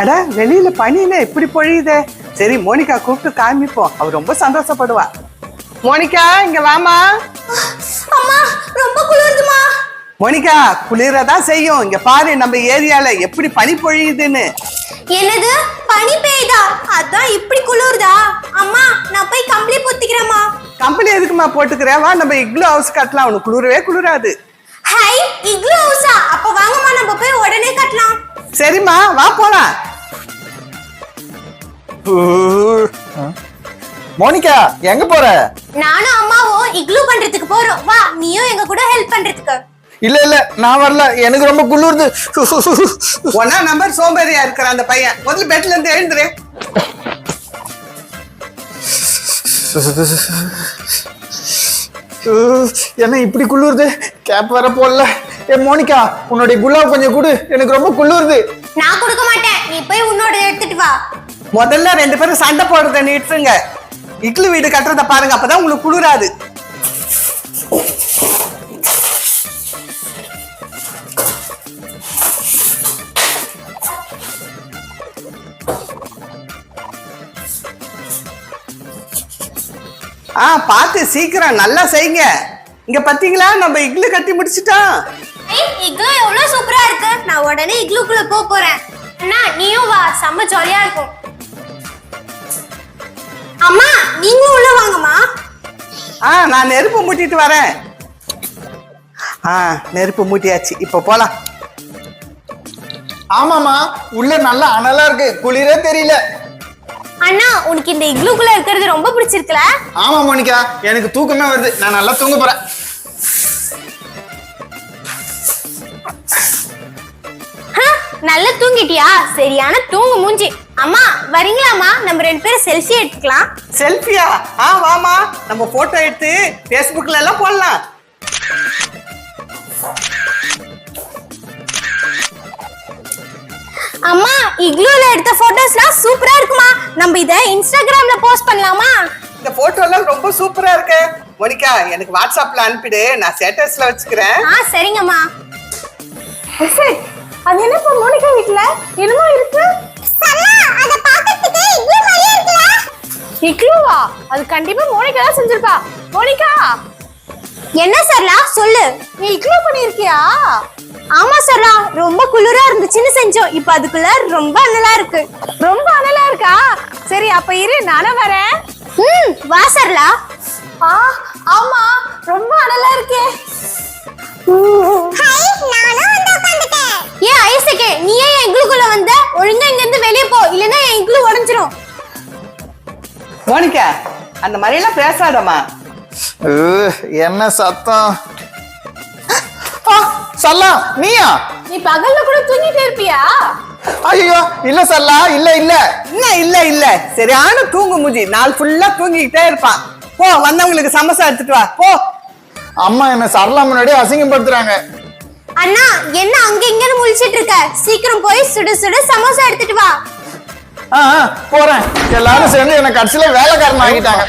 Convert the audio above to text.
அட வெளியில பனியில எப்படி பொழியுதே. சரி மோனிகா கூப்பிட்டு காமிப்போம், அவ ரொம்ப சந்தோஷப்படுவா. மோனிகா இங்க வாமா. அம்மா ரொம்ப குளிருதுமா. மோனிகா குளிரதான் செய்யும், இங்க பாரு நம்ம ஏரியால எப்படி பனி பொழியுதுன்னு. என்னது பனி பெய்யுதா? அதான் இப்படி குளிருதா? அம்மா நான் போய் கம்பளி பொத்திக்கிறேம்மா. கம்பெனி எதுக்குமா போட்டுக்கிற, வா நம்ம இக்லு ஹவுஸ் கட்டலாம், உனக்கு குளிரவே குளிராது. ஹை இக்லு ஹவுஸா? அப்ப வாங்கம்மா நம்ம போய் உடனே கட்டலாம். சரிம்மா வா போலாம். மோனிகா எங்க போற? நானும் அம்மாவும் இக்லு பண்றதுக்கு போறோம், வா நீயும் எங்க கூட ஹெல்ப் பண்றதுக்கு. இல்ல நான் வரல, எனக்கு ரொம்ப குளிருது. ஒன்னா நம்பர் சோம்பேறியா இருக்கிற அந்த பையன், முதல்ல பெட்ல இருந்து எழுந்துரு. என்ன இப்படி குளிருது, கேப் வர போடல. மோனிகா உன்னுடைய குலாப் கொஞ்சம் கொடு, எனக்கு ரொம்ப குளிருது. நான் கொடுக்க மாட்டேன், நீ போய் உன்னோட எடுத்துட்டு வா. முதல்ல 2 பேரும் சண்டை போடுறத நிறுத்துங்க. இக்லு வீடு கட்டுறத பாருங்க, அப்பதான் உங்களுக்கு குளிராது. பார்த்து சீக்கிரம் நல்லா செய்யுங்க. இங்க பாத்தீங்களா நம்ம இக்லு கட்டி முடிச்சிட்டோம். இக்லு எவ்வளவு சூப்பரா இருக்கு, நான் உடனே இக்லுக்குள்ள போறேன். அண்ணா நீயும் வா, செம்ம ஜாலியா இருக்கும். அம்மா நீங்க உள்ள வாங்கம்மா. நான் நெருப்பு மூட்டிட்டு வரேன். நெருப்பு மூட்டியாச்சு, இப்ப போலாம். ஆமாமா உள்ள நல்லா அனலா இருக்கு, குளிரே தெரியல. அண்ணா உனக்கு இந்த இக்லுக்குள்ள இருக்கிறது ரொம்ப பிடிச்சிருக்குல? ஆமா மோனிகா, எனக்கு தூக்கமே வருது, நான் நல்லா தூங்க போறேன். நல்லா தூங்கிட்டியா? சரியான தூங்கு மூஞ்சி. அம்மா வரீங்களாமா, நம்ம 2 பேரும் செல்ஃபி எடுத்துக்கலாம். செல்ஃபியா? வாமா, நம்ம போட்டோ எடுத்து Facebookல எல்லாம் போடலாம். அம்மா இக்லூல எடுத்த போட்டோஸ்லாம் சூப்பரா இருக்குமா, நம்ம இத இன்ஸ்டாகிராம்ல போஸ்ட் பண்ணலாமா? இந்த போட்டோ எல்லாம் ரொம்ப சூப்பரா இருக்கு. மோனிகா எனக்கு வாட்ஸ்அப்ல அனுப்பிடு, நான் ஸ்டேட்டஸ்ல வச்சுக்கிறேன். சரிங்கம்மா. அது என்னப்பா மோனிகா வீட்ல என்னமோ இருக்கு? சல்லா அத பாக்கிறதுக்கு இக்லூ மாதிரியே இருக்குல? இக்லூவா? அது கண்டிப்பா மோனிகா தான் செஞ்சிருப்பா. மோனிகா என்ன சரலா சொல்லு. நீ இக்லூ பண்ணிருக்கியா? ஆமா சரலா, ரொம்ப குளிரா இருந்துச்சுன்னு செஞ்சோம், இப்ப அதுக்குள்ள ரொம்ப அனலா இருக்கு. ரொம்ப அனலா இருக்கா? சரி அப்ப இரு நானும் வரேன். வா சரலா. ஆமா ரொம்ப அனலா இருக்கே. ஏன் ஐசக்கே, நீ ஏன் இக்லுக்குள்ள வந்த? ஒழுங்கா இங்க இருந்து வெளிய போ, இல்லனா என் இக்லு உடைஞ்சிரும். மோனிகா அந்த மாதிரி எல்லாம் பேசாதம்மா. என்ன சத்தம்? சல்லா நீயா? நீ பகல்ல கூட தூங்கிட்டே இருப்பியா? ஐயோ இல்ல சல்லா, இல்ல இல்ல இல்ல சரியான தூங்கு மூஞ்சி, நாள் ஃபுல்லா தூங்கிக்கிட்டே இருப்பான். போ வந்தவங்களுக்கு சமோசா எடுத்துட்டு வா போ. அம்மா என்ன சரளா முன்னாடி அசிங்கப்படுத்துறாங்க. அண்ணா என்ன அங்க இங்கன்னு முழிச்சிட்டு இருக்க, சீக்கிரம் போய் சுடு சுடு சமோசா எடுத்துட்டு வா. போறேன். எல்லாரும் சேர்ந்து என்ன கடைசியில வேலைக்காரன் ஆகிட்டாங்க.